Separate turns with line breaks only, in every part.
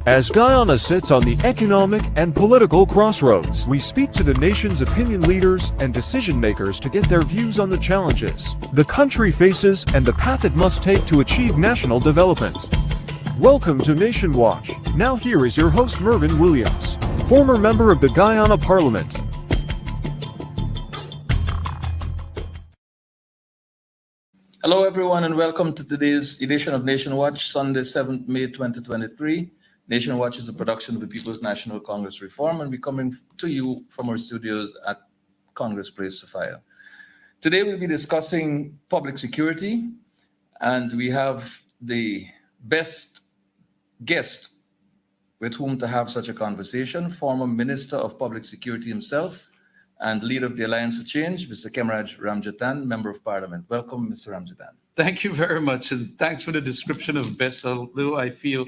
As Guyana sits on the economic and political crossroads, we speak to the nation's opinion leaders and decision makers to get their views on the challenges the country faces and the path it must take to achieve national development. Welcome to Nation Watch. Now here is your host Mervyn Williams, former member of the Guyana Parliament.
Hello everyone and welcome to today's edition of Nation Watch, Sunday 7th May 2023. Nation Watch is a production of the People's National Congress Reform, and we're coming to you from our studios at Congress Place, Sophia. Today we'll be discussing public security, and we have the best guest with whom to have such a conversation, former Minister of Public Security himself and leader of the Alliance for Change, Mr. Khemraj Ramjattan, Member of Parliament. Welcome, Mr. Ramjattan.
Thank you very much, and thanks for the description of best, although I feel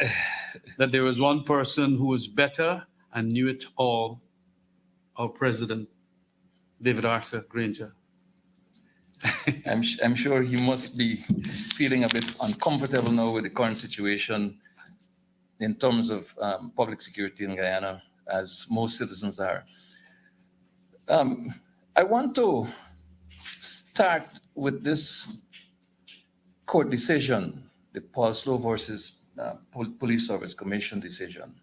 that there was one person who was better and knew it all, our President, David Arthur Granger.
I'm sure he must be feeling a bit uncomfortable now with the current situation in terms of public security in Guyana, as most citizens are. I want to start with this court decision, the Paul Slow versus Police Service Commission decision,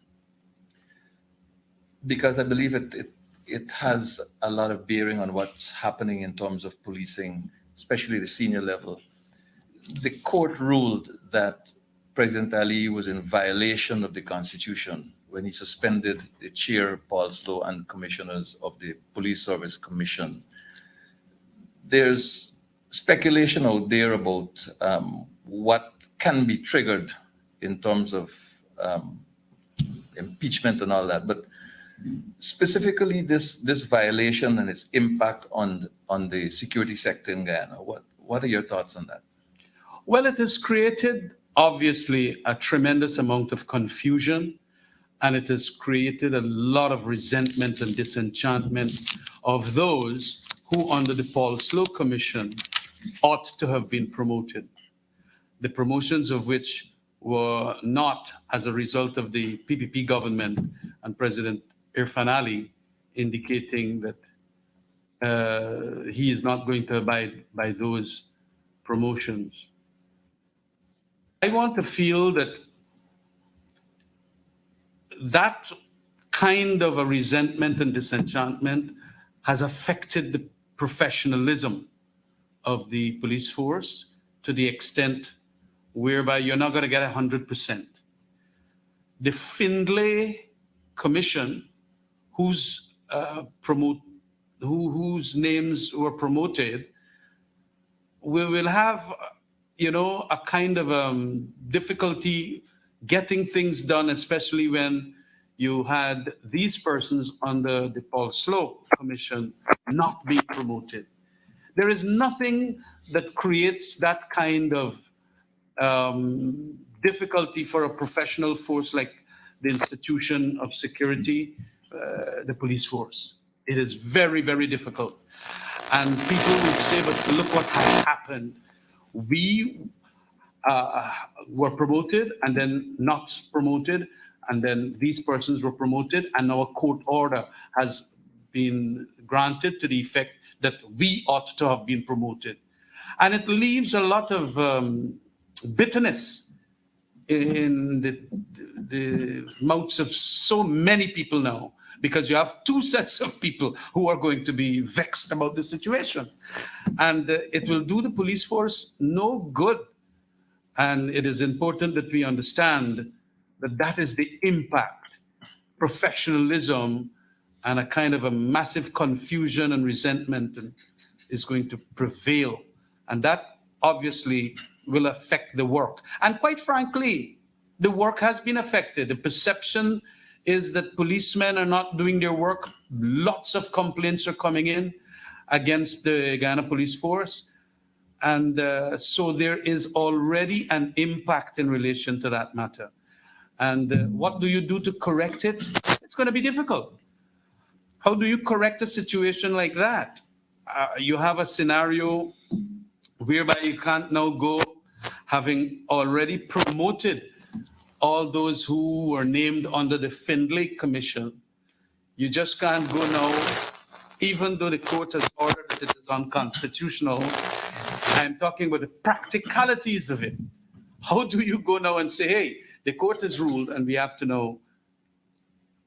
because I believe it has a lot of bearing on what's happening in terms of policing, especially the senior level. The court ruled that President Ali was in violation of the Constitution when he suspended the chair, Paul Slow, and commissioners of the Police Service Commission. There's speculation out there about what can be triggered in terms of impeachment and all that, but specifically this violation and its impact on the security sector in Guyana. What are your thoughts on that?
Well, it has created, obviously, a tremendous amount of confusion, and it has created a lot of resentment and disenchantment of those who, under the Paul Slow Commission, ought to have been promoted. The promotions of which were not as a result of the PPP government and President Irfan Ali indicating that he is not going to abide by those promotions. I want to feel that kind of a resentment and disenchantment has affected the professionalism of the police force to the extent whereby you're not going to get 100%. The Findlay Commission, whose names were promoted, we will have, a kind of difficulty getting things done, especially when you had these persons under the Paul Slow Commission not being promoted. There is nothing that creates that kind of difficulty for a professional force like the institution of security, the police force. It is very, very difficult. And people would say, but look what has happened. We were promoted and then not promoted, and then these persons were promoted, and our court order has been granted to the effect that we ought to have been promoted. And it leaves a lot of bitterness in the mouths of so many people now, because you have two sets of people who are going to be vexed about the situation. And it will do the police force no good. And it is important that we understand that that is the impact. Professionalism and a kind of a massive confusion and resentment is going to prevail. And that obviously will affect the work. And quite frankly, the work has been affected. The perception is that policemen are not doing their work. Lots of complaints are coming in against the Guyana police force. And so there is already an impact in relation to that matter. And what do you do to correct it? It's going to be difficult. How do you correct a situation like that? You have a scenario whereby you can't now go, having already promoted all those who were named under the Findlay Commission. You just can't go now, even though the court has ordered that it is unconstitutional. I'm talking about the practicalities of it. How do you go now and say, hey, the court has ruled and we have to now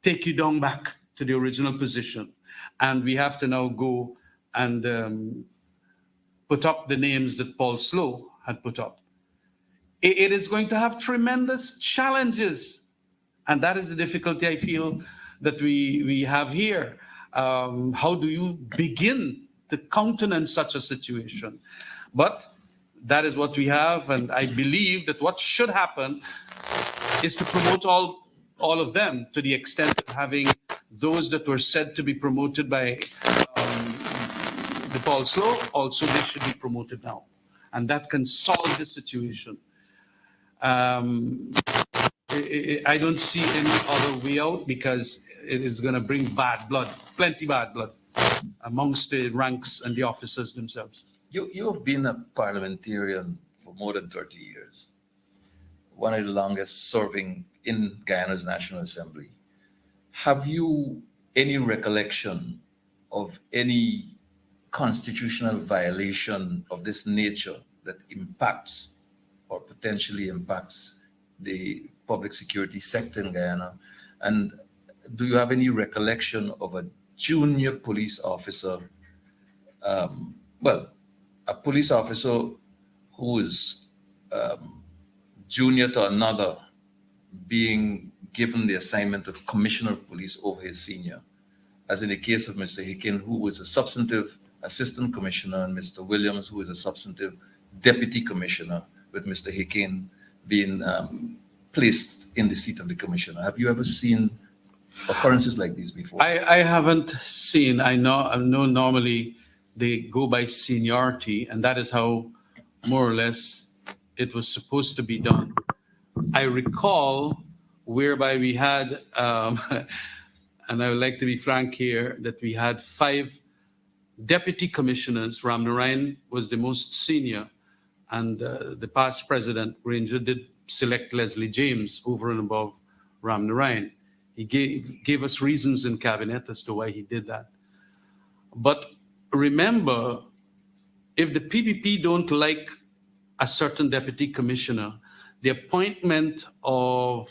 take you down back to the original position. And we have to now go and put up the names that Paul Slow had put up. It is going to have tremendous challenges. And that is the difficulty I feel that we have here. How do you begin to countenance such a situation? But that is what we have. And I believe that what should happen is to promote all of them, to the extent of having those that were said to be promoted by the Paul Slow, also they should be promoted now. And that can solve the situation. I don't see any other way out, because it is going to bring bad blood, plenty bad blood, amongst the ranks and the officers themselves.
You have been a parliamentarian for more than 30 years, one of the longest serving in Guyana's National Assembly. Have you any recollection of any constitutional violation of this nature that impacts or potentially impacts the public security sector in Guyana? And do you have any recollection of a junior police officer, a police officer who is junior to another being given the assignment of commissioner of police over his senior, as in the case of Mr. Hicken, who was a substantive assistant commissioner, and Mr. Williams, who is a substantive deputy commissioner, with Mr. Hicken being placed in the seat of the commissioner? Have you ever seen occurrences like these before?
I haven't seen. I know normally they go by seniority, and that is how more or less it was supposed to be done. I recall whereby we had, and I would like to be frank here, that we had 5 deputy commissioners. Ram Narayan was the most senior, and the past president, Ranger, did select Leslie James over and above Ram Narayan. He gave us reasons in cabinet as to why he did that. But remember, if the PPP don't like a certain deputy commissioner, the appointment of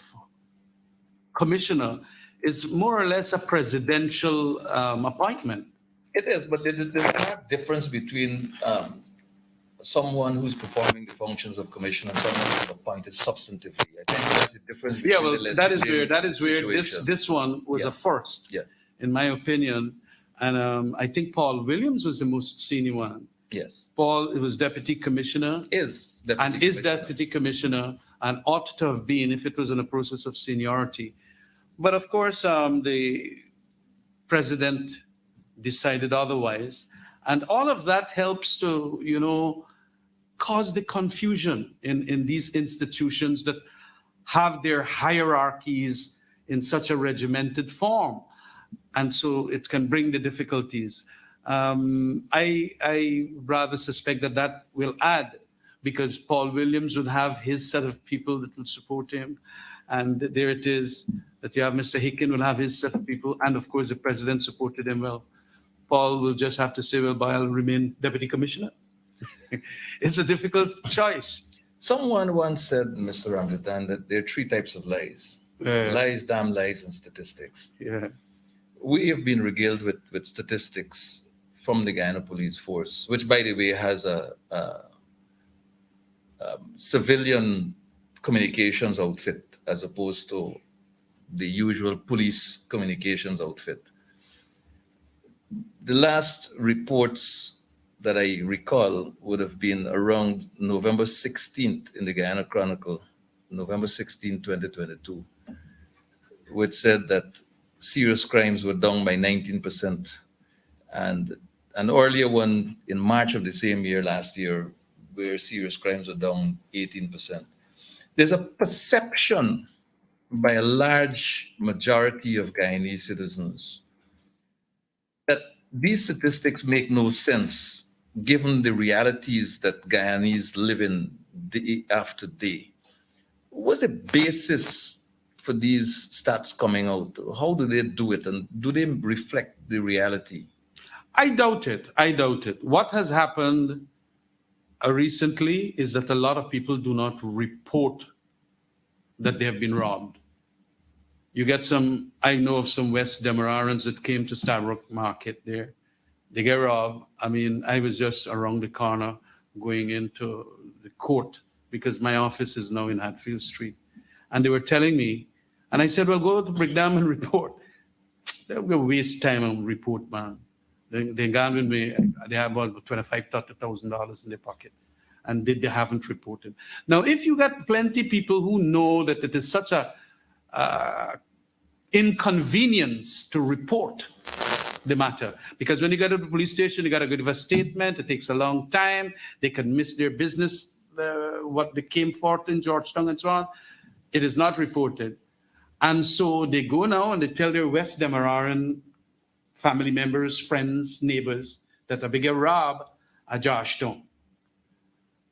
commissioner is more or less a presidential appointment.
It is, but there's a difference between someone who's performing the functions of commissioner and someone who's appointed substantively. I think there's a difference between
that is where this one was a first, in my opinion. And I think Paul Williams was the most senior one.
Yes.
Paul was deputy commissioner.
Is
deputy commissioner, and ought to have been if it was in a process of seniority. But of course, the president decided otherwise. And all of that helps to, cause the confusion in these institutions that have their hierarchies in such a regimented form. And so it can bring the difficulties. I rather suspect that will add, because Paul Williams would have his set of people that will support him. And there it is, that you have Mr. Hicken will have his set of people. And of course, the president supported him well. Paul will just have to say, well, I'll remain deputy commissioner. It's a difficult choice.
Someone once said, Mr. Ramjattan, that there are 3 types of lies. Lies, damn lies, and statistics.
Yeah.
We have been regaled with statistics from the Guyana Police Force, which, by the way, has a civilian communications outfit as opposed to the usual police communications outfit. The last reports that I recall would have been around November 16th in the Guyana Chronicle, November 16, 2022, which said that serious crimes were down by 19%. And an earlier one in March of the same year, last year, where serious crimes were down 18%. There's a perception by a large majority of Guyanese citizens that these statistics make no sense given the realities that Guyanese live in day after day. What's the basis for these stats coming out? How do they do it, and do they reflect the reality?
I doubt it. I doubt it. What has happened recently is that a lot of people do not report that they have been robbed. You get some, I know of some West Demerarans that came to Starbuck Market there. They get robbed. I mean, I was just around the corner going into the court because my office is now in Hatfield Street. And they were telling me, and I said, well, go to Brigham and report. They're going to waste time and report, man. They gone with me. They have about $25,000, $30,000 in their pocket, and they haven't reported. Now, if you got plenty people who know that it is such a inconvenience to report the matter, because when you go to the police station, you got to give a statement. It takes a long time. They can miss their business, what they came forth in Georgetown and so on. It is not reported. And so they go now and they tell their West Demararan family members, friends, neighbors that a bigger rob at Georgetown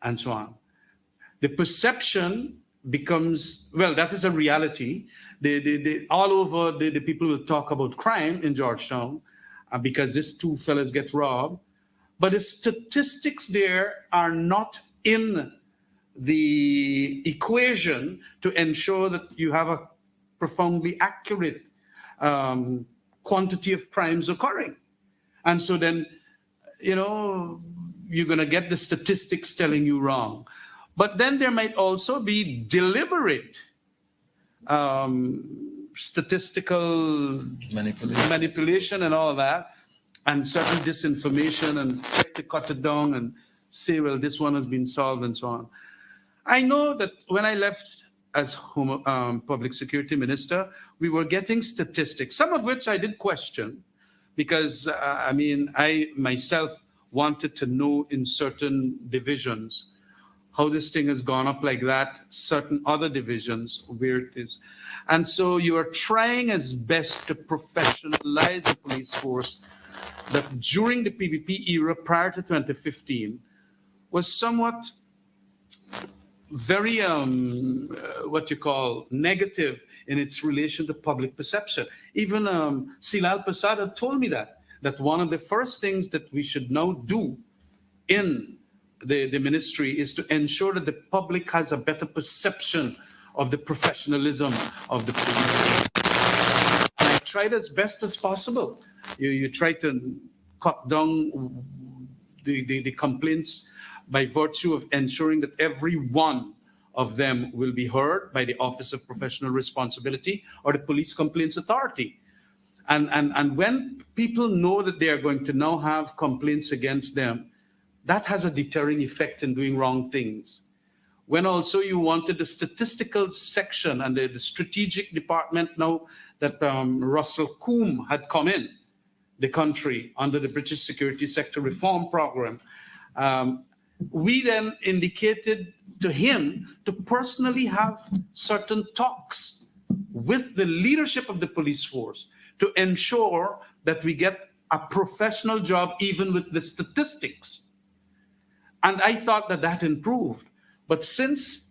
and so on. The perception becomes, well, that is a reality. All over, the people will talk about crime in Georgetown because these two fellas get robbed. But the statistics there are not in the equation to ensure that you have a profoundly accurate quantity of crimes occurring. And so then, you're going to get the statistics telling you wrong. But then there might also be deliberate statistical manipulation and all of that, and certain disinformation, and to cut it down and say, well, this one has been solved and so on. I know that when I left as public security minister, we were getting statistics, some of which I did question, because I myself wanted to know in certain divisions how this thing has gone up like that, certain other divisions where it is. And so you are trying as best to professionalize the police force that during the PVP era prior to 2015 was somewhat very, what you call negative in its relation to public perception. Even Silal Pasada told me that one of the first things that we should now do in the ministry is to ensure that the public has a better perception of the professionalism of the police. And I tried as best as possible. You try to cut down the complaints by virtue of ensuring that every one of them will be heard by the Office of Professional Responsibility or the Police Complaints Authority. And when people know that they are going to now have complaints against them, that has a deterring effect in doing wrong things. When also you wanted the statistical section and the strategic department now that Russell Coombe had come in the country under the British Security Sector Reform Program, we then indicated to him to personally have certain talks with the leadership of the police force to ensure that we get a professional job even with the statistics. And I thought that improved. But since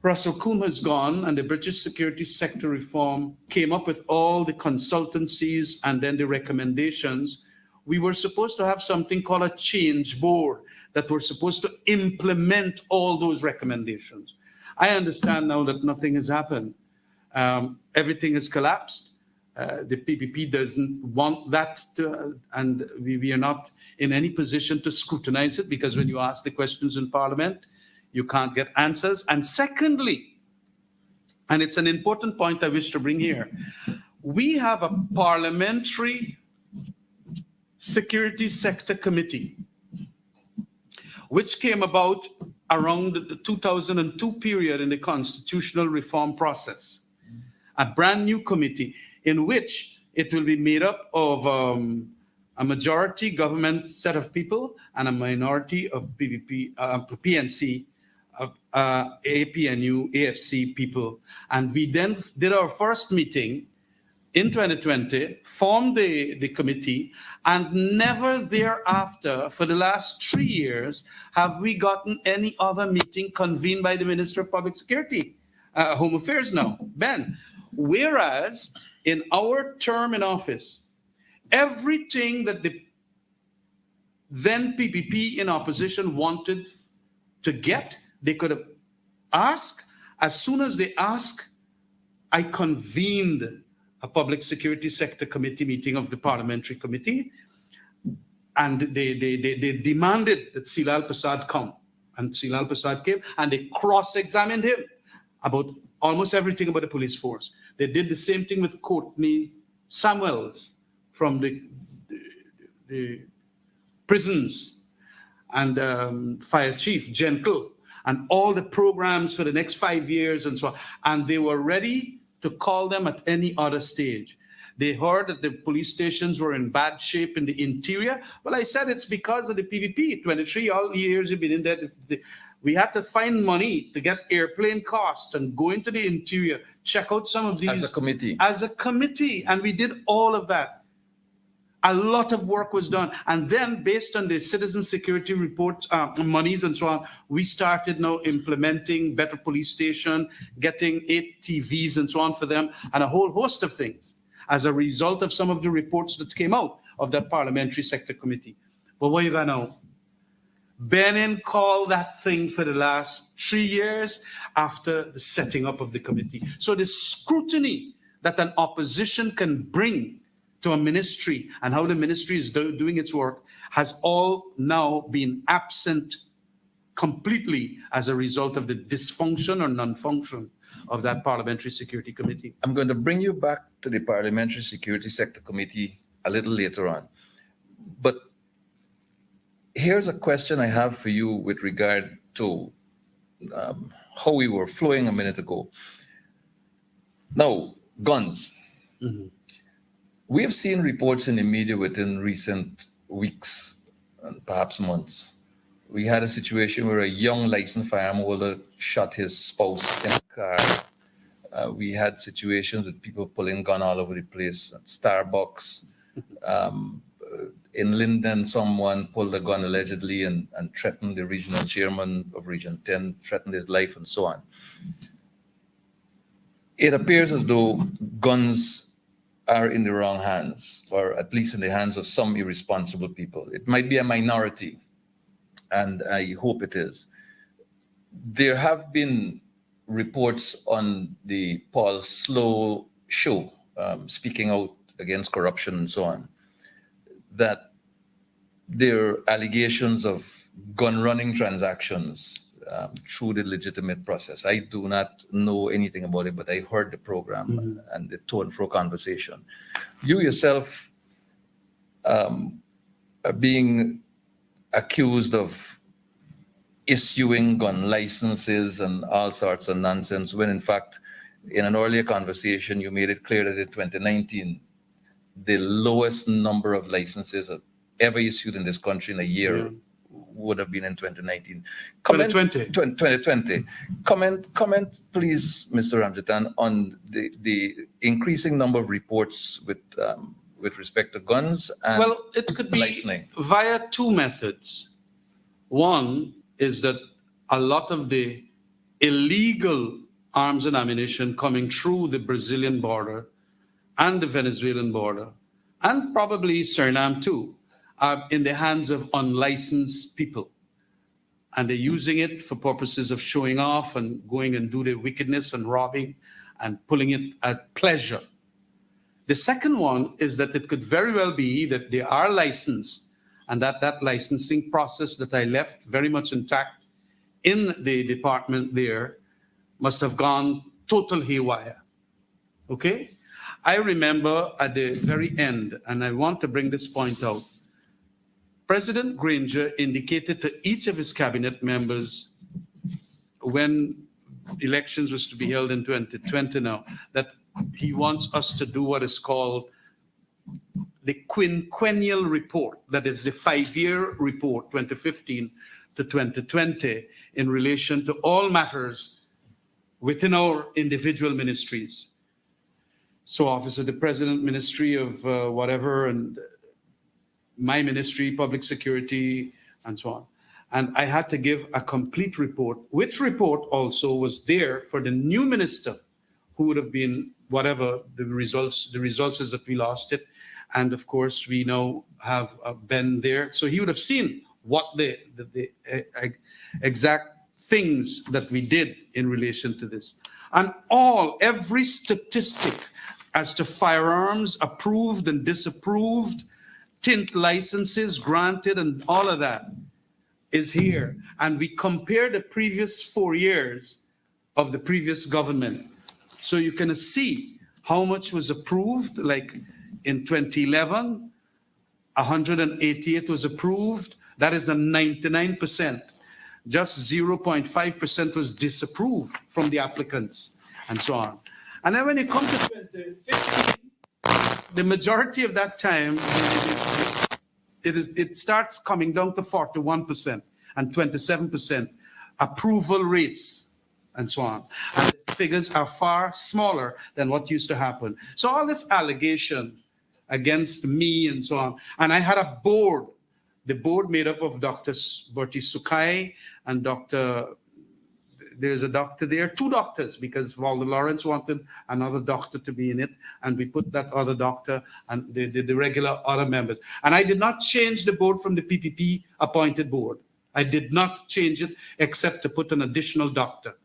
Russell Coombe has gone and the British Security Sector Reform came up with all the consultancies and then the recommendations, we were supposed to have something called a change board that were supposed to implement all those recommendations. I understand now that nothing has happened. Everything has collapsed. The PPP doesn't want that, and we are not in any position to scrutinize it, because when you ask the questions in Parliament, you can't get answers. And secondly, and it's an important point I wish to bring here, we have a parliamentary security sector committee, which came about around the 2002 period in the constitutional reform process, a brand new committee in which it will be made up of a majority government set of people and a minority of PVP, PNC, APNU, AFC people. And we then did our first meeting in 2020, formed the committee, and never thereafter, for the last 3 years, have we gotten any other meeting convened by the Minister of Public Security, Home Affairs now, Ben. Whereas in our term in office, everything that the then PPP in opposition wanted to get, they could have asked. As soon as they asked, I convened a public security sector committee meeting of the parliamentary committee, and they demanded that Silal Prasad come. And Silal Prasad came, and they cross-examined him about almost everything about the police force. They did the same thing with Courtney Samuels from the prisons, and Fire Chief Gentle, and all the programs for the next 5 years and so on. And they were ready to call them at any other stage. They heard that the police stations were in bad shape in the interior. Well, I said it's because of the PVP. 23 all the years you've been in there. We had to find money to get airplane costs and go into the interior, check out some of these.
As a committee.
As a committee. And we did all of that. A lot of work was done. And then based on the citizen security report, monies and so on, we started now implementing better police station, getting 8 TVs and so on for them, and a whole host of things as a result of some of the reports that came out of that parliamentary sector committee. But what you got now? Benin called that thing for the last 3 years after the setting up of the committee. So the scrutiny that an opposition can bring to a ministry and how the ministry is doing its work has all now been absent completely as a result of the dysfunction or non-function of that Parliamentary Security Committee.
I'm going to bring you back to the Parliamentary Security Sector Committee a little later on. But here's a question I have for you with regard to how we were flowing a minute ago. Now, guns. Mm-hmm. We have seen reports in the media within recent weeks and perhaps months. We had a situation where a young licensed firearm holder shot his spouse in a car. We had situations with people pulling gun all over the place at Starbucks. In Linden, someone pulled a gun allegedly and threatened the regional chairman of Region 10, threatened his life and so on. It appears as though guns are in the wrong hands, or at least in the hands of some irresponsible people. It might be a minority, and I hope it is. There have been reports on the Paul Slow show, speaking out against corruption and so on, that there are allegations of gun running transactions through the legitimate process. I do not know anything about it, but I heard the program and the to and fro conversation. You yourself are being accused of issuing gun licenses and all sorts of nonsense, when in fact, in an earlier conversation, you made it clear that in 2019, the lowest number of licenses ever issued in this country in a year would have been in 2019.
2020.
Comment, please, Mr. Ramjattan, on the increasing number of reports with respect to guns and
well, it could be
licensing
via 2 methods. One is that a lot of the illegal arms and ammunition coming through the Brazilian border and the Venezuelan border, and probably Suriname too, are in the hands of unlicensed people. And they're using it for purposes of showing off and going and do their wickedness and robbing and pulling it at pleasure. The second one is that it could very well be that they are licensed and that licensing process that I left very much intact in the department there must have gone total haywire. Okay? I remember at the very end, and I want to bring this point out, President Granger indicated to each of his cabinet members when elections was to be held in 2020 now, that he wants us to do what is called the quinquennial report, that is the 5-year report, 2015 to 2020, in relation to all matters within our individual ministries. So Office of the President, Ministry of whatever, and my ministry, Public Security, and so on. And I had to give a complete report, which report also was there for the new minister, who would have been whatever the results is that we lost it. And of course, we now have Ben there. So he would have seen what the exact things that we did in relation to this. And every statistic as to firearms approved and disapproved, tint licenses granted, and all of that is here. And we compare the previous 4 years of the previous government. So you can see how much was approved. Like in 2011, 188 was approved. That is a 99%. Just 0.5% was disapproved from the applicants, and so on. And then when you come to 2015, the majority of that time, it starts coming down to 41% and 27% approval rates, and so on. And the figures are far smaller than what used to happen. So all this allegation against me and so on. And I had a board, the board made up of Dr. Bertie Sukai and there's a doctor there, 2 doctors, because Walter Lawrence wanted another doctor to be in it, and we put that other doctor and the regular other members. And I did not change the board from the PPP appointed board. I did not change it except to put an additional doctor.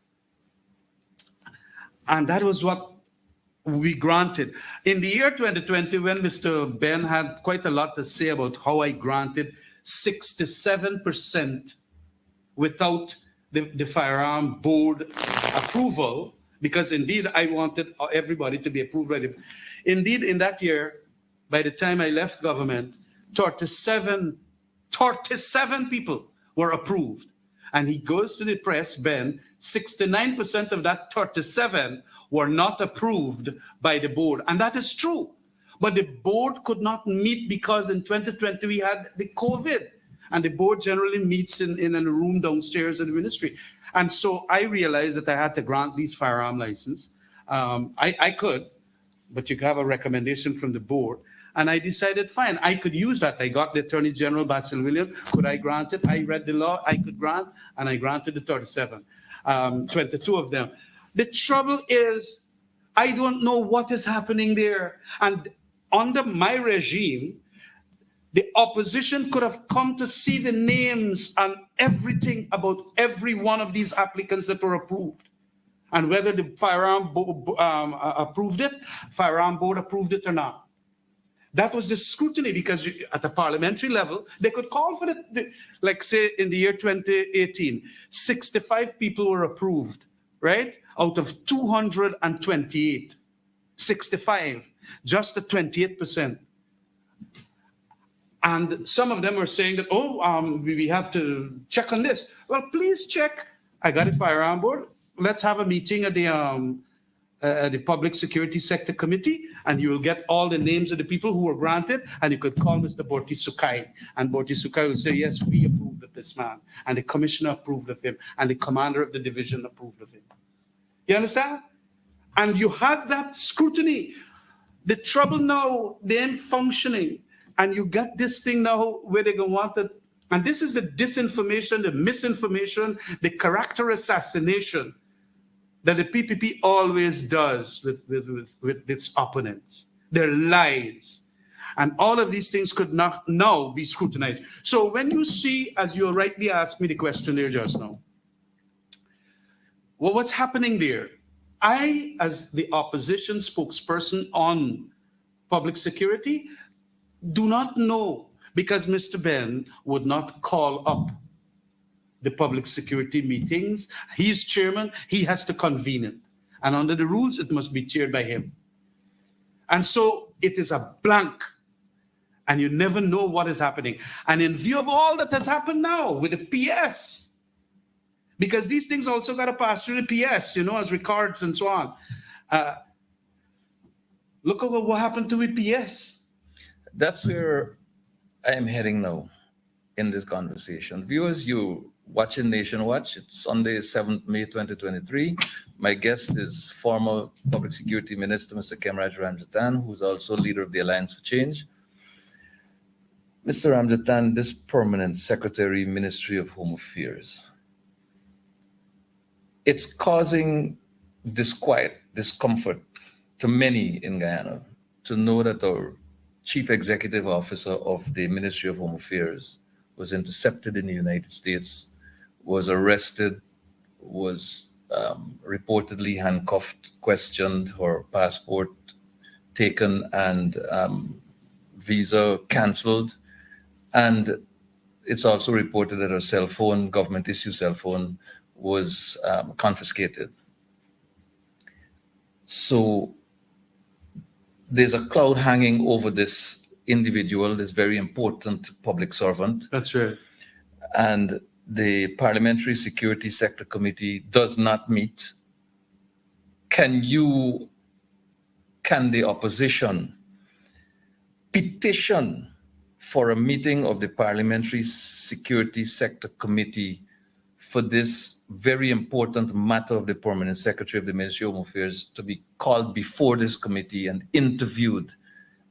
And that was what we granted. In the year 2020, when Mr. Ben had quite a lot to say about how I granted 67% without the firearm board approval, because indeed I wanted everybody to be approved by the. Indeed, in that year, by the time I left government, 37 people were approved. And he goes to the press, Ben, 69% of that 37 were not approved by the board. And that is true. But the board could not meet because in 2020 we had the COVID. And the board generally meets in a room downstairs in the ministry. And so I realized that I had to grant these firearm license. I could, but you could have a recommendation from the board. And I decided, fine, I could use that. I got the Attorney General, Basil Williams. Could I grant it? I read the law, I could grant, and I granted the 37, 22 of them. The trouble is, I don't know what is happening there. And under my regime, the opposition could have come to see the names and everything about every one of these applicants that were approved. And whether the firearm board approved it or not. That was the scrutiny, because at the parliamentary level, they could call for it. Like say in the year 2018, 65 people were approved, right? Out of 228, 65, just at 28%. And some of them were saying that, we have to check on this. Well, please check. I got a firearm board. Let's have a meeting at the Public Security Sector Committee, and you will get all the names of the people who were granted, and you could call Mr. Bertie Sukai. And Bertie Sukai will say, yes, we approved of this man. And the commissioner approved of him. And the commander of the division approved of him. You understand? And you had that scrutiny. The trouble now, they ain't functioning. And you got this thing now where they're going to want it. And this is the disinformation, the misinformation, the character assassination that the PPP always does with its opponents. Their lies. And all of these things could not now be scrutinized. So when you see, as you rightly asked me the question there just now, well, what's happening there? I, as the opposition spokesperson on public security, do not know, because Mr. Ben would not call up the public security meetings. He's chairman, he has to convene it. And under the rules, it must be chaired by him. And so it is a blank, and you never know what is happening. And in view of all that has happened now with the PS, because these things also got to pass through the PS, as records and so on. Look at what happened to the PS.
That's where I am heading now in this conversation. Viewers, you watching Nation Watch. It's Sunday, 7th May 2023. My guest is former Public Security Minister, Mr. Khemraj Ramjattan, who's also leader of the Alliance for Change. Mr. Ramjattan, this permanent Secretary, Ministry of Home Affairs, it's causing disquiet, discomfort to many in Guyana to know that our Chief Executive Officer of the Ministry of Home Affairs was intercepted in the United States, was arrested, was reportedly handcuffed, questioned, her passport taken, and visa cancelled. And it's also reported that her cell phone, government issue cell phone, was confiscated. So there's a cloud hanging over this individual, this very important public servant.
That's right.
And the Parliamentary Security Sector Committee does not meet. Can the opposition petition for a meeting of the Parliamentary Security Sector Committee for this very important matter of the Permanent Secretary of the Ministry of Home Affairs to be called before this committee and interviewed?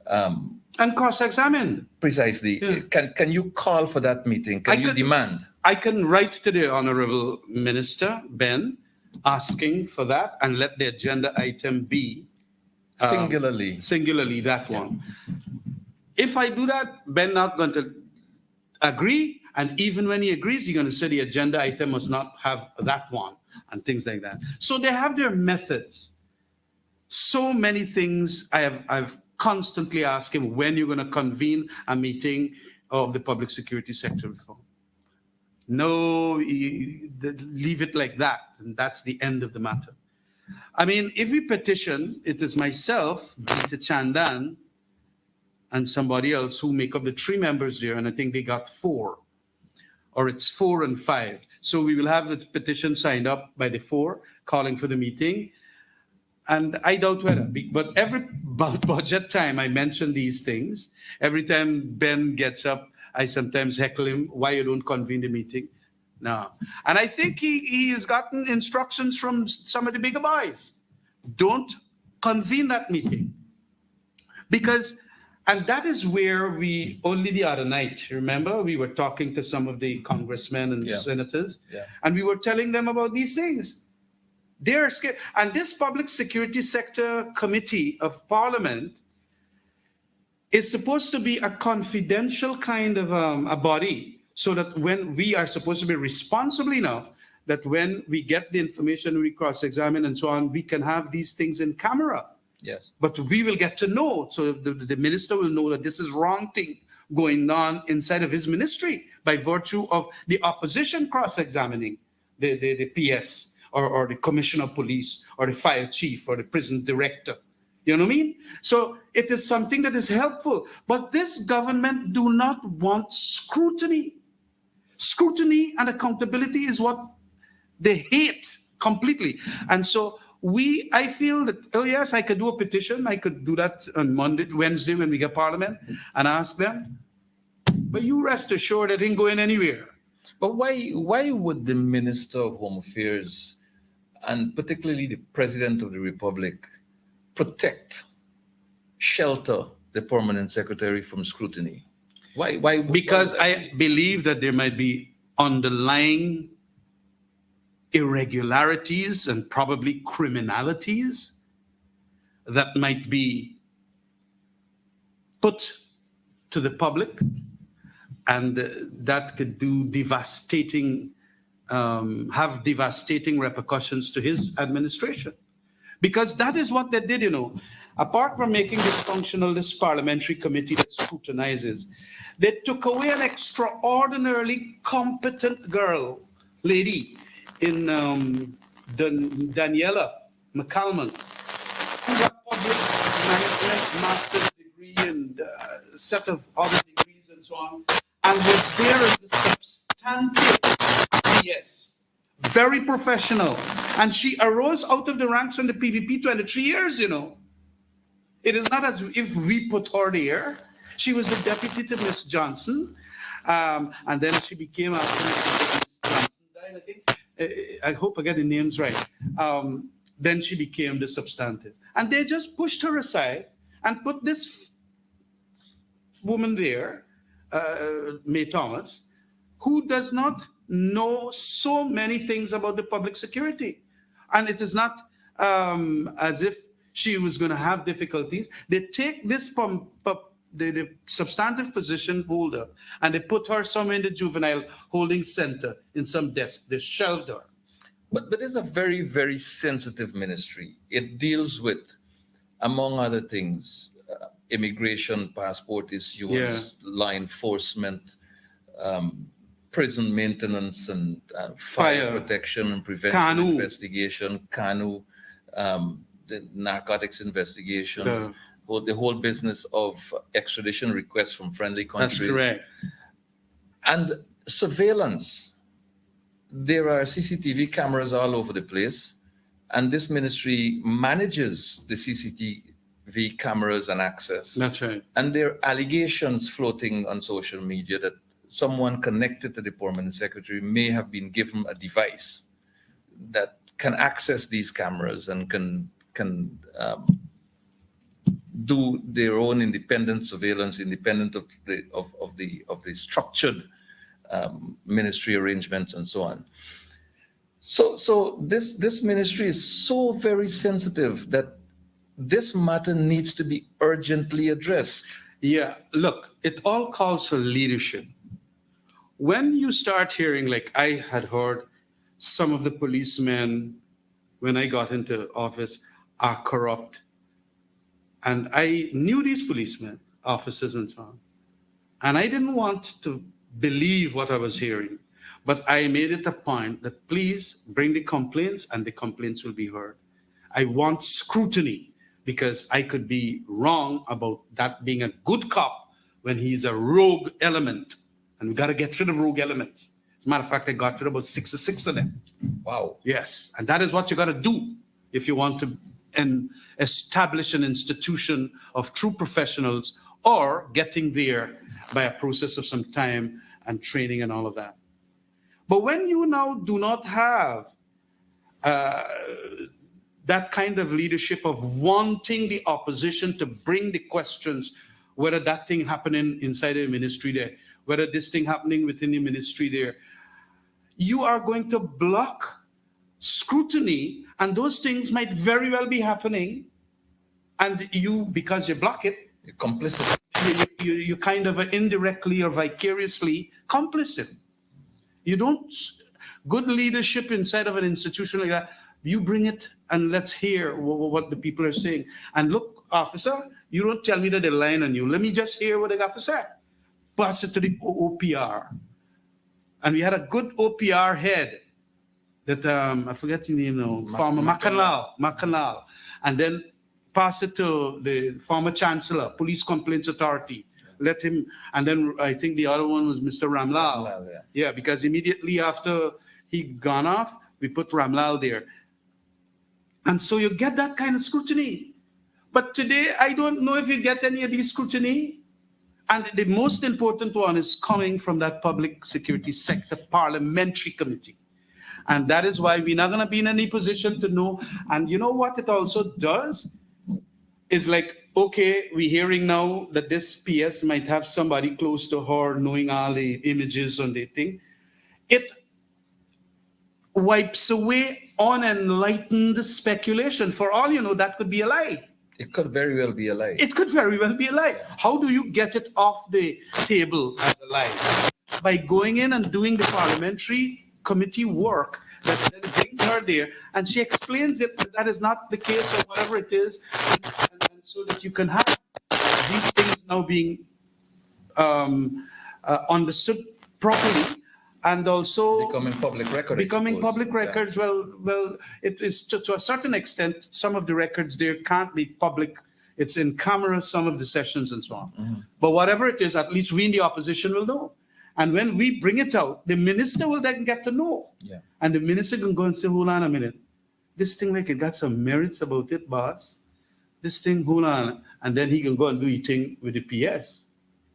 And cross-examined.
Precisely.
Yeah.
Can you call for that meeting? Can you demand?
I can write to the Honorable Minister, Ben, asking for that and let the agenda item be singularly that one. If I do that, Ben not going to agree. And even when he agrees, you're going to say the agenda item must not have that one and things like that. So they have their methods. So many things I've constantly asked him, when you're going to convene a meeting of the public security sector reform. No, leave it like that. And that's the end of the matter. I mean, if we petition, it is myself, Peter Chandan, and somebody else who make up the 3 members there, and I think they got 4. Or it's 4 and 5. So we will have the petition signed up by the 4, calling for the meeting. And I doubt whether, but every budget time I mention these things, every time Ben gets up, I sometimes heckle him, why you don't convene the meeting? No. And I think he has gotten instructions from some of the bigger boys. Don't convene that meeting. And that is where we, only the other night, remember, we were talking to some of the congressmen and senators, and we were telling them about these things. They're scared. And this Public Security Sector Committee of Parliament is supposed to be a confidential kind of a body, so that when we are supposed to be responsible enough, that when we get the information, we cross-examine and so on, we can have these things in camera.
Yes.
But we will get to know, so the minister will know that this is wrong thing going on inside of his ministry by virtue of the opposition cross-examining the PS or the commissioner of police or the fire chief or the prison director. You know what I mean? So it is something that is helpful. But this government do not want scrutiny. Scrutiny and accountability is what they hate completely. And so I feel that, oh yes, I could do a petition. I could do that on Wednesday when we get Parliament and ask them. But you rest assured it ain't going anywhere.
But why would the Minister of Home Affairs and particularly the President of the Republic protect, shelter the Permanent Secretary from scrutiny? Why?
Because I believe that there might be underlying irregularities and probably criminalities that might be put to the public, and that could do have devastating repercussions to his administration. Because that is what they did, you know. Apart from making dysfunctional this parliamentary committee that scrutinizes, they took away an extraordinarily competent lady in Daniela McCalman, who got public management master's degree and a set of other degrees and so on, and was there as the substantive PS. Very professional. And she arose out of the ranks from the PVP 23 years, you know. It is not as if we put her there. She was the deputy to Miss Johnson. And then she became after Miss Johnson I think, I hope I get the names right. Then she became the substantive. And they just pushed her aside and put this woman there, May Thomas, who does not know so many things about the public security. And it is not as if she was going to have difficulties. They take this from the substantive position holder and they put her somewhere in the juvenile holding center in some desk. They shelved her.
But it's a very, very sensitive ministry. It deals with, among other things, immigration, passport issues, law enforcement, prison maintenance and fire protection and prevention investigation, CANU, the narcotics investigations, the whole business of extradition requests from friendly countries.
That's correct.
And surveillance. There are CCTV cameras all over the place, and this ministry manages the CCTV cameras and access.
That's right.
And there are allegations floating on social media that someone connected to the permanent secretary may have been given a device that can access these cameras and can do their own independent surveillance, independent of the structured ministry arrangements and so on. So this ministry is so very sensitive that this matter needs to be urgently addressed.
Yeah, look, it all calls for leadership. When you start hearing, like I had heard, some of the policemen, when I got into office, are corrupt. And I knew these policemen, officers and so on. And I didn't want to believe what I was hearing. But I made it a point that please bring the complaints and the complaints will be heard. I want scrutiny because I could be wrong about that being a good cop when he's a rogue element. And we got to get rid of rogue elements. As a matter of fact, I got rid of about 6 of them.
Wow.
Yes. And that is what you got to do if you want to establish an institution of true professionals, or getting there by a process of some time and training and all of that. But when you now do not have that kind of leadership of wanting the opposition to bring the questions, whether that thing happening inside the ministry there, whether this thing happening within the ministry there, you are going to block scrutiny, and those things might very well be happening. And you, because you block it,
You're complicit.
you kind of indirectly or vicariously complicit. You don't, good leadership inside of an institution like that, you bring it and let's hear what the people are saying. And look, officer, you don't tell me that they're lying on you. Let me just hear what they got to say. Pass it to the OPR. And we had a good OPR head that, I forget the name now, former Macanal. And then pass it to the former chancellor, Police Complaints Authority. Let him, and then I think the other one was Mr. Ramlal. Yeah, because immediately after he gone off, we put Ramlal there. And so you get that kind of scrutiny. But today, I don't know if you get any of these scrutiny. And the most important one is coming from that public security sector parliamentary committee. And that is why we're not going to be in any position to know. And you know what it also does? Is like, okay, we're hearing now that this PS might have somebody close to her knowing all the images on the thing. It wipes away unenlightened speculation. For all you know, that could be a lie.
It could very well be a lie.
It could very well be a lie. How do you get it off the table as a lie? By going in and doing the parliamentary committee work that then brings her there, and she explains it that is not the case or whatever it is, and so that you can have these things now being understood properly, and also
becoming public records.
Becoming public records. Well, it is to a certain extent. Some of the records there can't be public. It's in camera, some of the sessions and so on. Mm-hmm. But whatever it is, at least we in the opposition will know. And when we bring it out, the minister will then get to know. Yeah. And the minister can go and say, hold on a minute. This thing, like, it got some merits about it, boss. This thing, hold on. And then he can go and do his thing with the PS,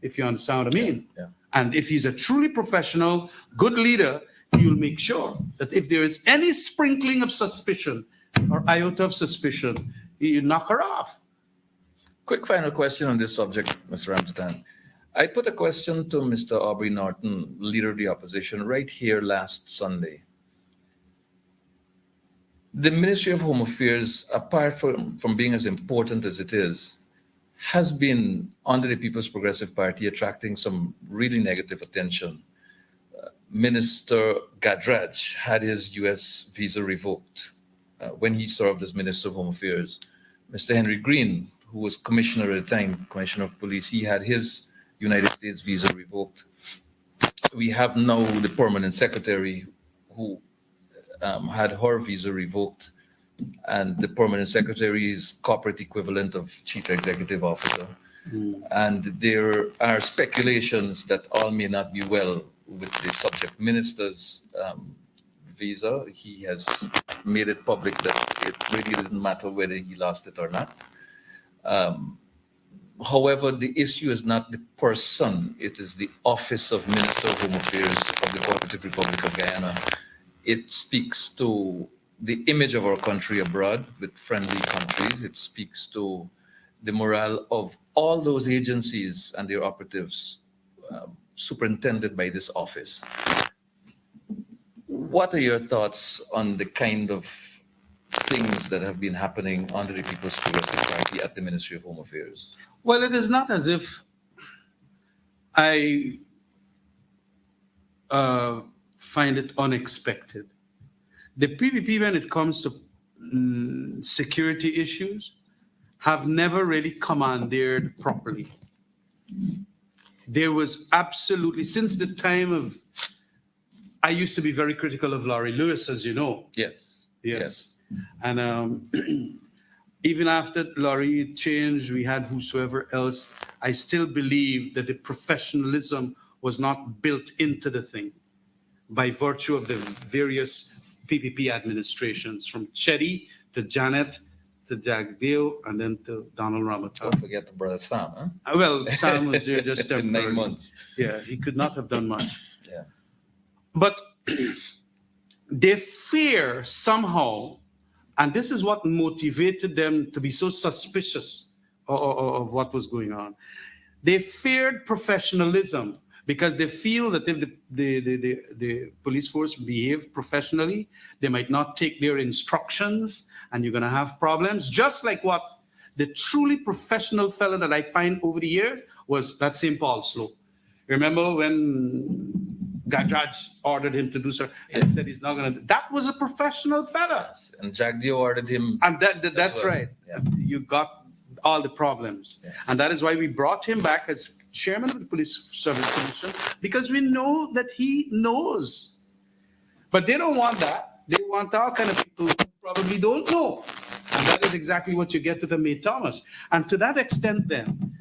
if you understand what I mean. Yeah. And if he's a truly professional, good leader, you'll make sure that if there is any sprinkling of suspicion or iota of suspicion, you knock her off.
Quick final question on this subject, Mr. Ramjattan. I put a question to Mr. Aubrey Norton, Leader of the Opposition, right here last Sunday. The Ministry of Home Affairs, apart from being as important as it is, has been, under the People's Progressive Party, attracting some really negative attention. Minister Khemraj had his U.S. visa revoked when he served as Minister of Home Affairs. Mr. Henry Green, who was Commissioner at the time, Commissioner of Police, he had his United States visa revoked. We have now the Permanent Secretary who had her visa revoked, and the Permanent Secretary is corporate equivalent of Chief Executive Officer. And there are speculations that all may not be well with the subject minister's visa. He has made it public that it really didn't matter whether he lost it or not. However, the issue is not the person, it is the Office of Minister of Home Affairs of the Cooperative Republic of Guyana. It speaks to the image of our country abroad with friendly countries. It speaks to the morale of all those agencies and their operatives superintended by this office. What are your thoughts on the kind of things that have been happening under the People's Progressive Party at the Ministry of Home Affairs?
Well, it is not as if I find it unexpected. The PPP, when it comes to security issues, have never really commandeered properly. There was absolutely, since the time of, I used to be very critical of Laurie Lewis, as you know.
Yes.
And even after Laurie changed, we had whosoever else, I still believe that the professionalism was not built into the thing by virtue of the various PPP administrations, from Chetty to Janet to Jagdeo and then to Donald Ramjattan.
Don't forget the brother Sam, huh?
Well, Sam was there just
In 9 months.
Yeah, he could not have done much.
Yeah.
But they fear somehow, and this is what motivated them to be so suspicious of what was going on. They feared professionalism because they feel that if the police force behave professionally, they might not take their instructions and you're going to have problems. Just like what the truly professional fellow that I find over the years was that St. Paul Slope. Remember when Khemraj ordered him to do so, and he said he's not going to. That was a professional fella.
Yes. And Jagdeo ordered him.
And that's
well.
right.
Yeah.
You got all the problems.
Yeah.
And that is why we brought him back as chairman of the Police Service Commission, because we know that he knows. But they don't want that. They want all kind of people who probably don't know. And that is exactly what you get with the May Thomas. And to that extent then,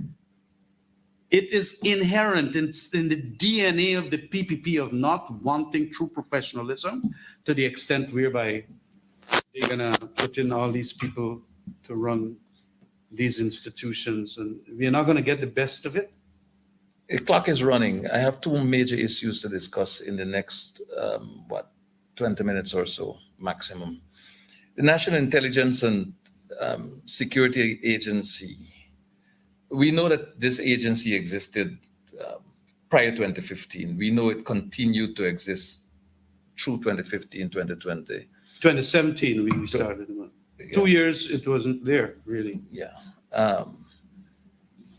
it is inherent in the DNA of the PPP of not wanting true professionalism, to the extent whereby they're going to put in all these people to run these institutions, and we're not going to get the best of it.
The clock is running. I have 2 major issues to discuss in the next, 20 minutes or so, maximum. The National Intelligence and Security Agency. We know that this agency existed prior to 2015. We know it continued to exist through 2015, 2020.
2017, we started.
Yeah.
2 years, it wasn't there, really.
Yeah.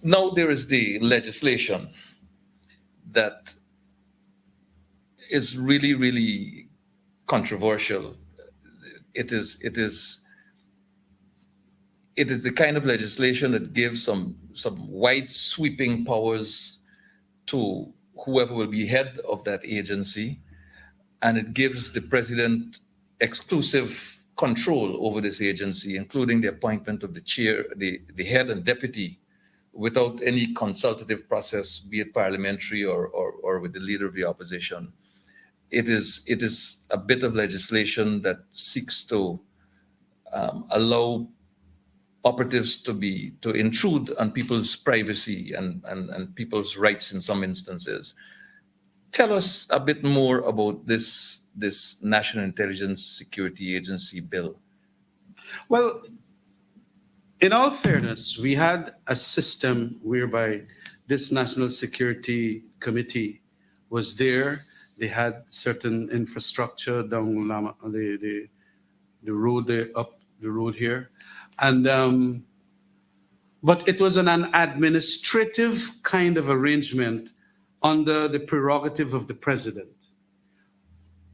Now there is the legislation that is really, really controversial. It is the kind of legislation that gives some wide sweeping powers to whoever will be head of that agency, and it gives the president exclusive control over this agency, including the appointment of the chair, the head and deputy, without any consultative process, be it parliamentary or with the leader of the opposition. It is a bit of legislation that seeks to allow operatives to intrude on people's privacy and people's rights in some instances. Tell us a bit more about this this National Intelligence Security Agency bill?
Well, in all fairness, we had a system whereby this National Security Committee was there. They had certain infrastructure down the road there, up the road here, and but it was an administrative kind of arrangement under the prerogative of the president.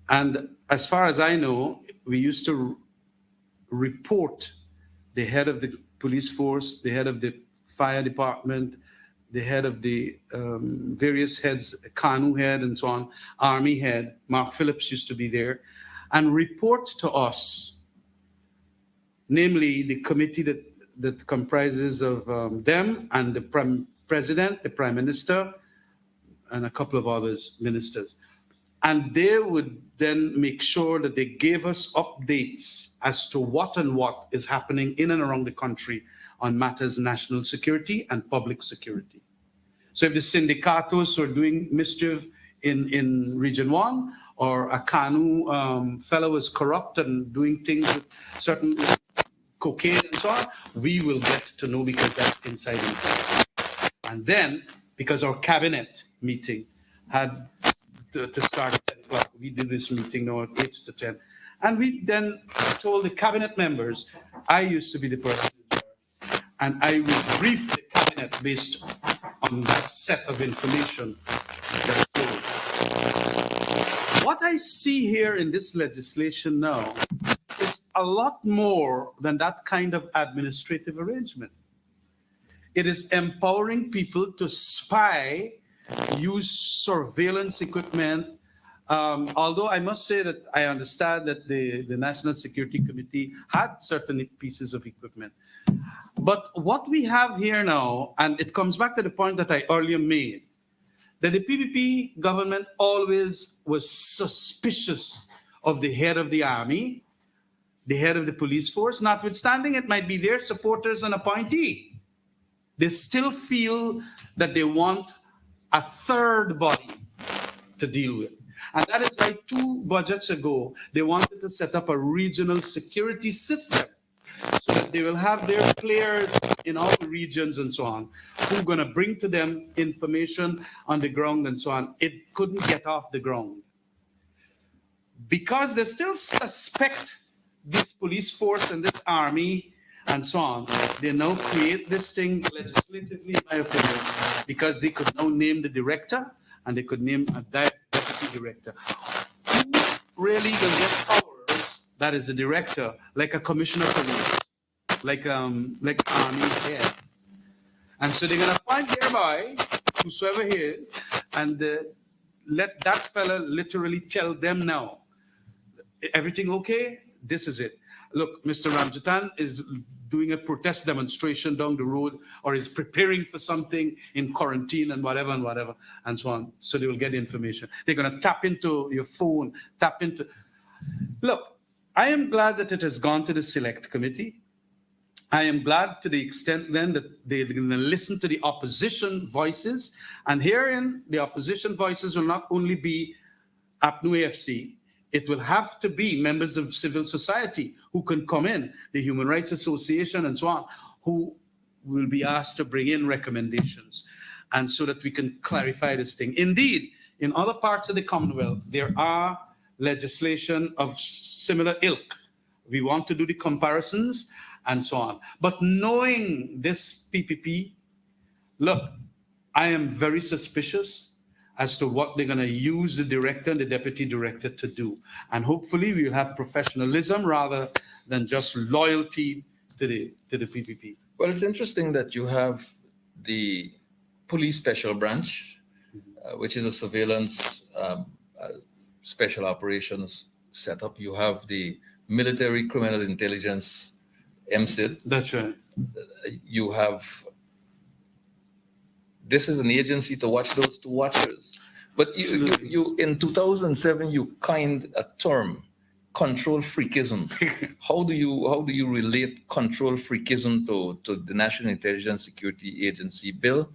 And as far as I know, we used to report the head of the police force, the head of the fire department, the head of the various heads, Kanu head and so on, army head, Mark Phillips used to be there, and report to us, namely the committee that comprises of them and the president, the prime minister, and a couple of others, ministers. And they would then make sure that they gave us updates as to what is happening in and around the country on matters national security and public security. So if the syndicatos are doing mischief in Region 1, or a Kanu fellow is corrupt and doing things with certain cocaine and so on, we will get to know because that's inside information. And then, because our cabinet meeting had to start at 10 o'clock, we did this meeting now at 8 to 10. And we then told the cabinet members, I used to be the person in charge, and I would brief the cabinet based on that set of information that's told. What I see here in this legislation now is a lot more than that kind of administrative arrangement. It is empowering people to spy, use surveillance equipment. Although I must say that I understand that the National Security Committee had certain pieces of equipment. But what we have here now, and it comes back to the point that I earlier made, that the PPP government always was suspicious of the head of the army, the head of the police force, notwithstanding it might be their supporters and appointee. They still feel that they want a third body to deal with. And that is why 2 budgets ago, they wanted to set up a regional security system so that they will have their players in all the regions and so on, who are going to bring to them information on the ground and so on. It couldn't get off the ground. Because they still suspect this police force and this army and so on, they now create this thing legislatively, in my opinion, because they could now name the director and they could name a deputy director. Who really will get powers? That is the director, like a commissioner of police, like army head. And so they're going to appoint thereby whosoever he is, and let that fella literally tell them now, everything okay? This is it. Look, Mr. Ramjattan is doing a protest demonstration down the road, or is preparing for something in quarantine and whatever and so on. So they will get information. They're going to tap into your phone, tap into. Look, I am glad that it has gone to the select committee. I am glad to the extent then that they're going to listen to the opposition voices. And herein, the opposition voices will not only be APNU AFC, it will have to be members of civil society who can come in, the Human Rights Association and so on, who will be asked to bring in recommendations, and so that we can clarify this thing. Indeed, in other parts of the Commonwealth, there are legislation of similar ilk. We want to do the comparisons and so on. But knowing this PPP, look, I am very suspicious as to what they're going to use the director and the deputy director to do. And hopefully we'll have professionalism rather than just loyalty to the PPP.
Well, it's interesting that you have the police special branch, which is a surveillance special operations setup. You have the military criminal intelligence MSID.
That's right.
You have, this is an agency to watch those 2 watchers. But you in 2007, you coined a term, control freakism. How do you relate control freakism to the National Intelligence Security Agency bill?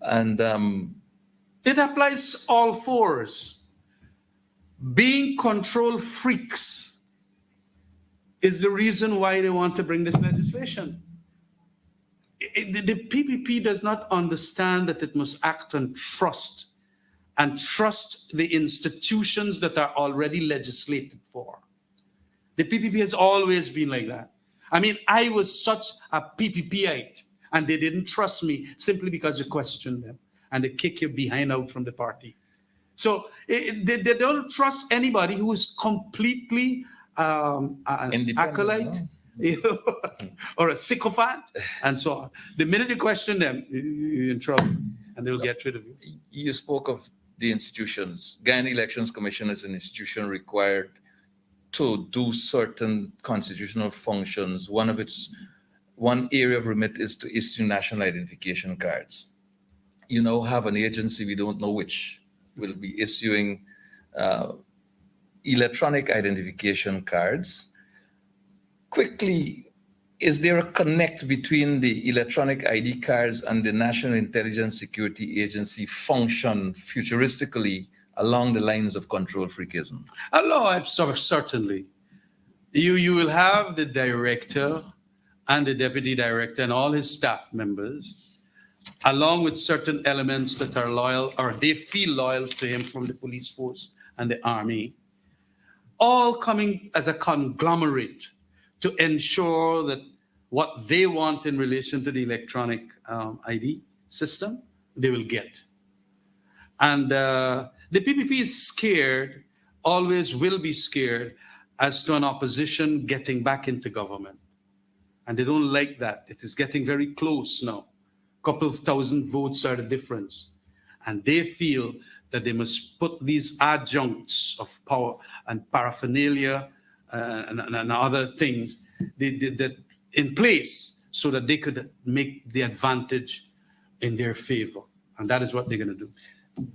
And
it applies all 4s. being control freaks is the reason why they want to bring this legislation. The PPP does not understand that it must act on trust and trust the institutions that are already legislated for. The PPP has always been like that. I mean, I was such a PPPite, and they didn't trust me simply because you questioned them, and they kick you behind out from the party. So they don't trust anybody who is completely an acolyte, you know, or a sycophant, and so on. The minute you question them, you're in trouble, and they'll get rid of you.
You spoke of the institutions. Guyana Elections Commission is an institution required to do certain constitutional functions. One area of remit is to issue national identification cards. You now have an agency, we don't know which, will be issuing electronic identification cards. Quickly, is there a connect between the electronic ID cards and the National Intelligence Security Agency function futuristically along the lines of control freakism?
Hello, certainly. You will have the director and the deputy director and all his staff members, along with certain elements that are loyal or they feel loyal to him from the police force and the army, all coming as a conglomerate to ensure that what they want in relation to the electronic ID system, they will get. And the PPP is scared, always will be scared, as to an opposition getting back into government. And they don't like that. It is getting very close now. A couple of thousand votes are the difference. And they feel that they must put these adjuncts of power and paraphernalia and other things that in place so that they could make the advantage in their favor. And that is what they're going to do.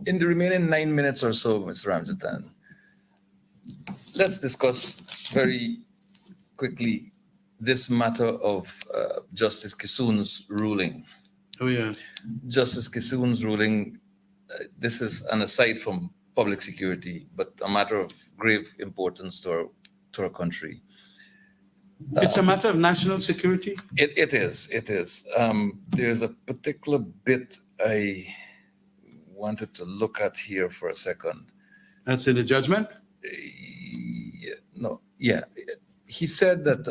In the remaining 9 minutes or so, Mr. Ramjattan, let's discuss very quickly this matter of Justice Kissoon's ruling.
Oh, yeah.
Justice Kissoon's ruling, this is an aside from public security, but a matter of grave importance to our country.
It's a matter of national security?
It is. There's a particular bit I wanted to look at here for a second.
That's in the judgment?
Yeah. He said that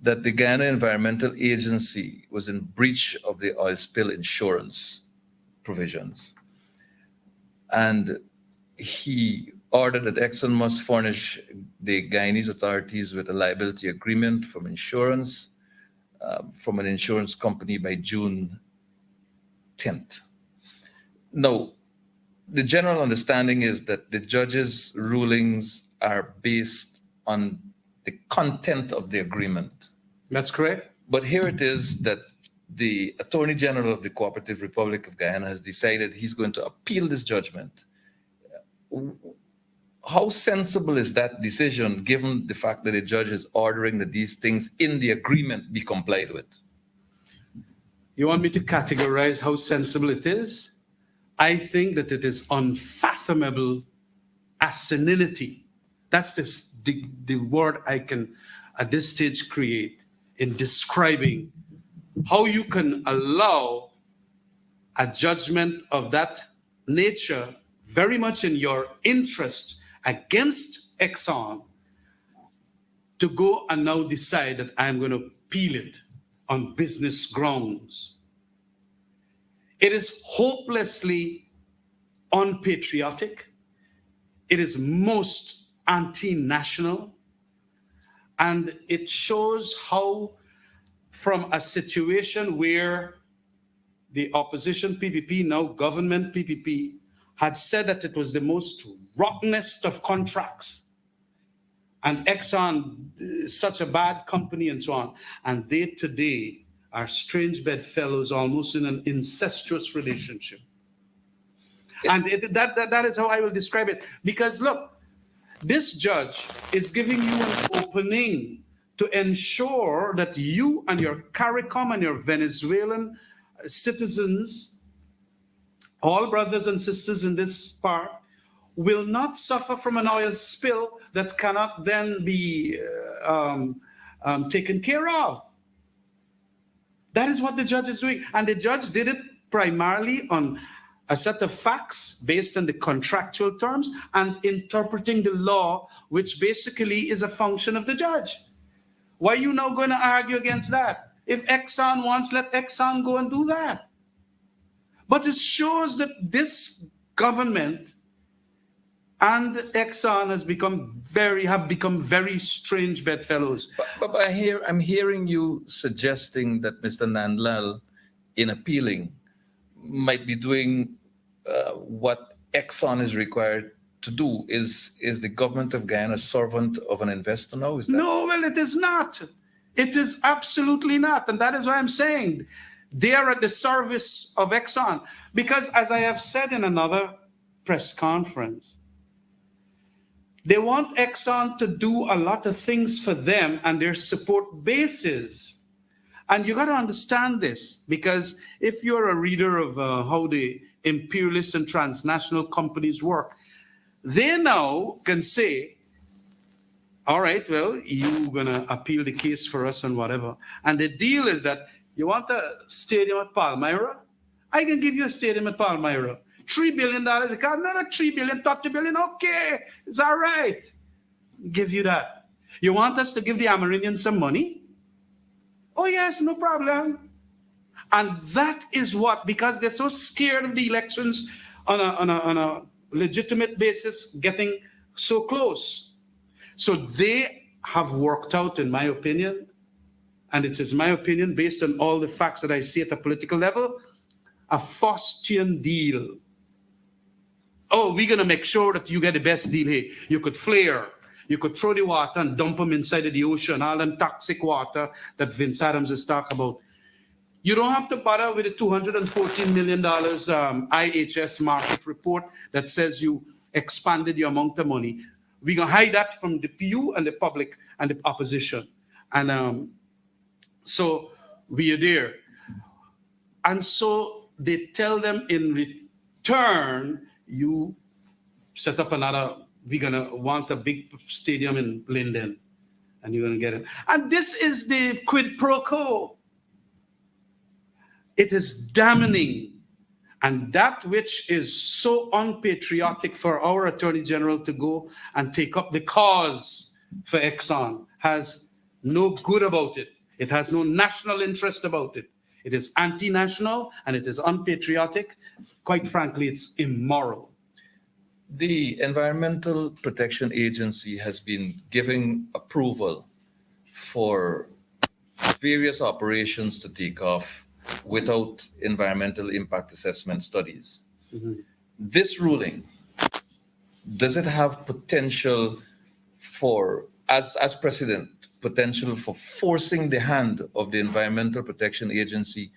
that the Guyana Environmental Agency was in breach of the oil spill insurance provisions. And he ordered that Exxon must furnish the Guyanese authorities with a liability agreement from insurance, from an insurance company by June 10th. Now, the general understanding is that the judge's rulings are based on the content of the agreement.
That's correct.
But here it is that the Attorney General of the Cooperative Republic of Guyana has decided he's going to appeal this judgment. How sensible is that decision, given the fact that the judge is ordering that these things in the agreement be complied with?
You want me to categorize how sensible it is? I think that it is unfathomable asininity. That's the word I can, at this stage, create in describing how you can allow a judgment of that nature, very much in your interest, against Exxon, to go and now decide that I'm going to appeal it on business grounds. It is hopelessly unpatriotic. It is most anti-national. And it shows how, from a situation where the opposition PPP, now government PPP, had said that it was the most rottenest of contracts, and Exxon, such a bad company and so on, and they today are strange bedfellows, almost in an incestuous relationship. And that is how I will describe it. Because look, this judge is giving you an opening to ensure that you and your CARICOM and your Venezuelan citizens, all brothers and sisters in this part, will not suffer from an oil spill that cannot then be taken care of. That is what the judge is doing. And the judge did it primarily on a set of facts based on the contractual terms and interpreting the law, which basically is a function of the judge. Why are you now going to argue against that? If Exxon wants, let Exxon go and do that. But it shows that this government and Exxon have become very strange bedfellows.
But I'm hearing you suggesting that Mr. Nandlal, in appealing, might be doing what Exxon is required to do. Is the government of Guyana a servant of an investor now? Is that...
No, well, it is not. It is absolutely not. And that is why I'm saying they are at the service of Exxon. Because as I have said in another press conference, they want Exxon to do a lot of things for them and their support bases. And you got to understand this, because if you're a reader of how the imperialist and transnational companies work, they now can say, all right, well, you're going to appeal the case for us and whatever. And the deal is that you want a stadium at Palmyra? I can give you a stadium at Palmyra. $3 billion. It can't another $3 billion, $30 billion. Okay, it's all right. Give you that. You want us to give the Amerindians some money? Oh, yes, no problem. And that is what, because they're so scared of the elections on a legitimate basis getting so close. So they have worked out, in my opinion, and it is my opinion based on all the facts that I see at the political level, a Faustian deal. Oh, we're going to make sure that you get the best deal here. You could flare. You could throw the water and dump them inside of the ocean, all the toxic water that Vince Adams is talking about. You don't have to bother with the $214 million IHS market report that says you expanded the amount of money. We're going to hide that from the PU and the public and the opposition. And so we are there. And so they tell them in return, you set up another, we're going to want a big stadium in Linden, and you're going to get it. And this is the quid pro quo. It is damning. And that which is so unpatriotic for our Attorney General to go and take up the cause for Exxon has no good about it. It has no national interest about it. It is anti-national and it is unpatriotic. Quite frankly, it's immoral.
The Environmental Protection Agency has been giving approval for various operations to take off without environmental impact assessment studies. Mm-hmm. This ruling, does it have potential for, as precedent, potential for forcing the hand of the Environmental Protection Agency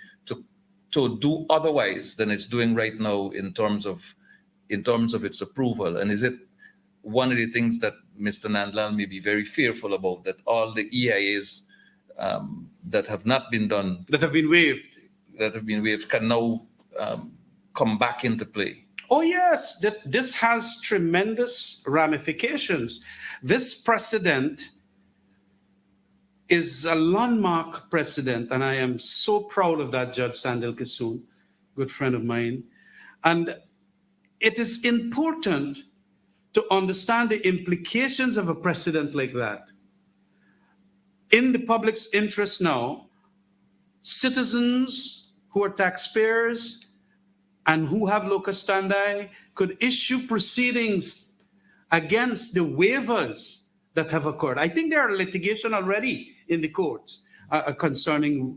to do otherwise than it's doing right now in terms of its approval? And is it one of the things that Mr. Nandlal may be very fearful about, that all the EIAs that have not been done,
that have been waived,
can now come back into play?
Oh yes, this has tremendous ramifications. This precedent is a landmark precedent, and I am so proud of that, Judge Sandil Kissoon, good friend of mine. And it is important to understand the implications of a precedent like that. In the public's interest now, citizens who are taxpayers and who have locus standi could issue proceedings against the waivers that have occurred. I think there are litigation already in the courts concerning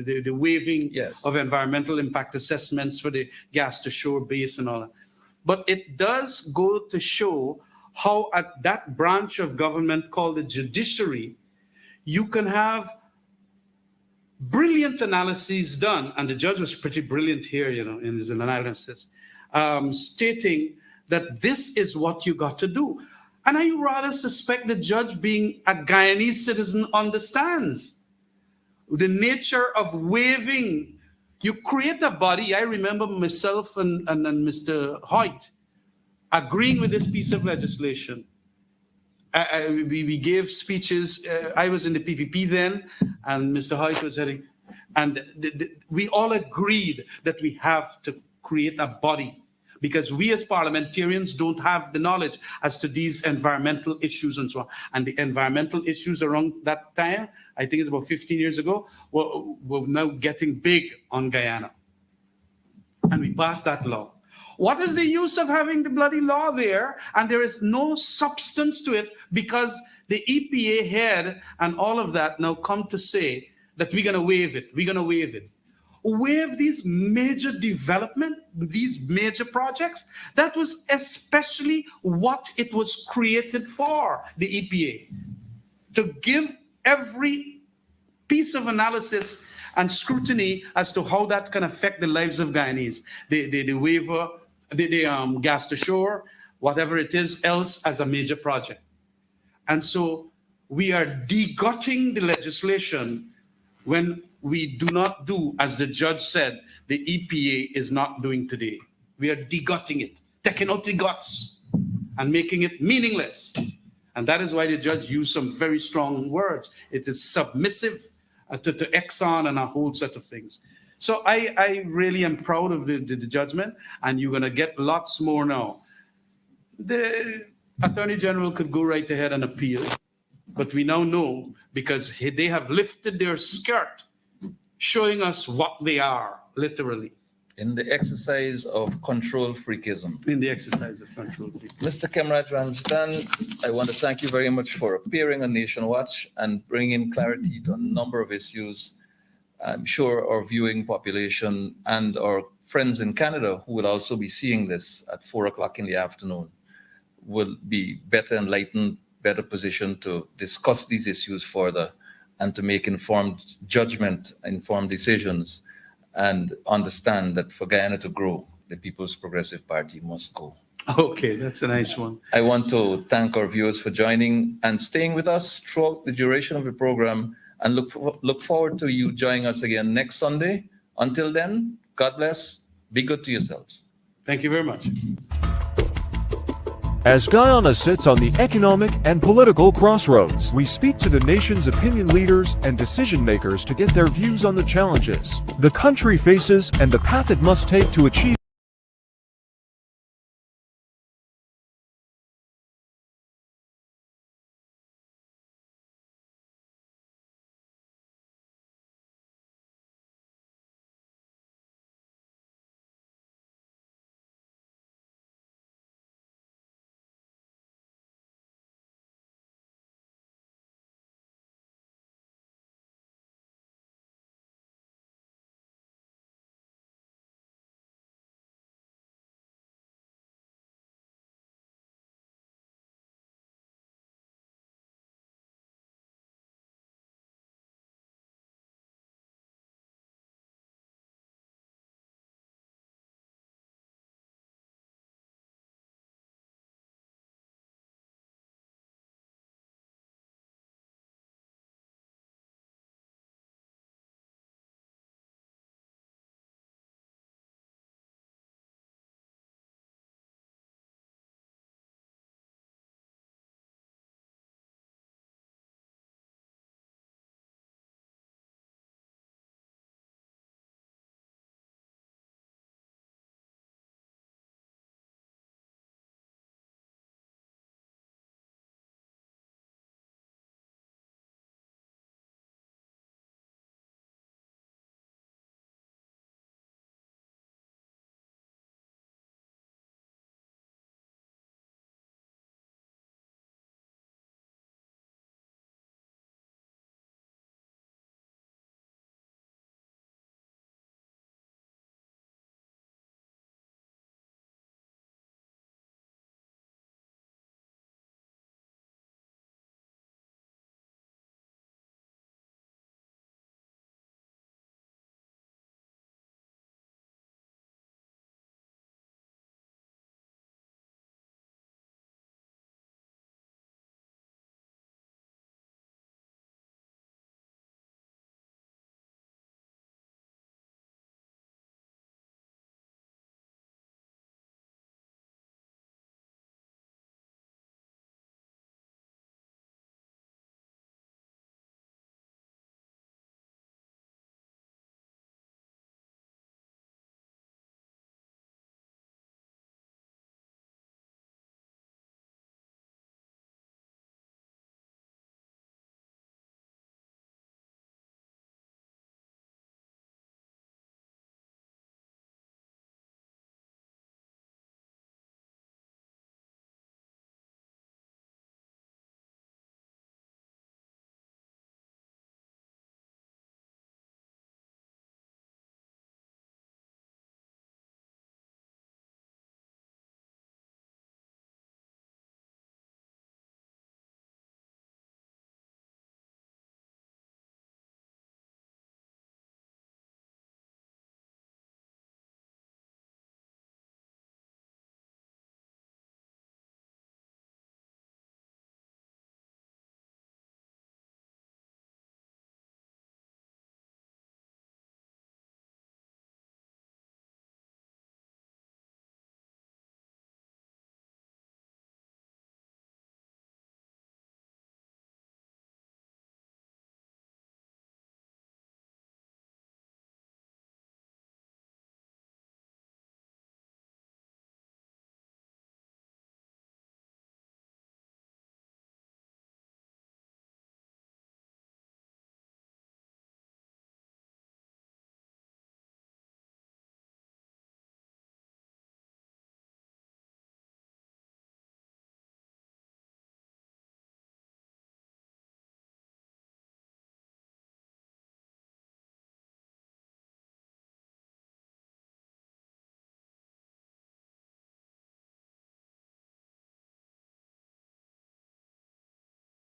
the waiving of environmental impact assessments for the gas to shore base and all that. But it does go to show how at that branch of government called the judiciary, you can have brilliant analyses done, and the judge was pretty brilliant here, in his analysis, stating that this is what you got to do. And I rather suspect the judge, being a Guyanese citizen, understands the nature of waiving. You create a body. I remember myself and Mr. Hoyt agreeing with this piece of legislation. We gave speeches. I was in the PPP then, and Mr. Hoyt was heading, and we all agreed that we have to create a body, because we as parliamentarians don't have the knowledge as to these environmental issues and so on. And the environmental issues around that time, I think it's about 15 years ago, were now getting big on Guyana. And we passed that law. What is the use of having the bloody law there and there is no substance to it, because the EPA head and all of that now come to say that we're going to waive it. We're going to waive it. Waive these major development, these major projects. That was especially what it was created for, the EPA, to give every piece of analysis and scrutiny as to how that can affect the lives of Guyanese. The waiver, the gas to shore, whatever it is else as a major project. And so we are degutting the legislation when we do not do, as the judge said, the EPA is not doing today. We are degutting it, taking out the guts and making it meaningless. And that is why the judge used some very strong words. It is submissive to Exxon and a whole set of things. So I really am proud of the judgment, and you're going to get lots more now. The Attorney General could go right ahead and appeal, but we now know, because they have lifted their skirt, showing us what they are, literally.
In the exercise of control freakism.
In the exercise of control freakism.
Mr. Khemraj Ramjattan, I want to thank you very much for appearing on Nation Watch and bringing clarity to a number of issues. I'm sure our viewing population and our friends in Canada, who will also be seeing this at 4 o'clock in the afternoon, will be better enlightened, better positioned to discuss these issues further and to make informed judgment, informed decisions, and understand that for Guyana to grow, the People's Progressive Party must go.
Okay, that's a nice one.
I want to thank our viewers for joining and staying with us throughout the duration of the program, and look forward to you joining us again next Sunday. Until then, God bless. Be good to yourselves.
Thank you very much.
As Guyana sits on the economic and political crossroads, we speak to the nation's opinion leaders and decision makers to get their views on the challenges the country faces and the path it must take to achieve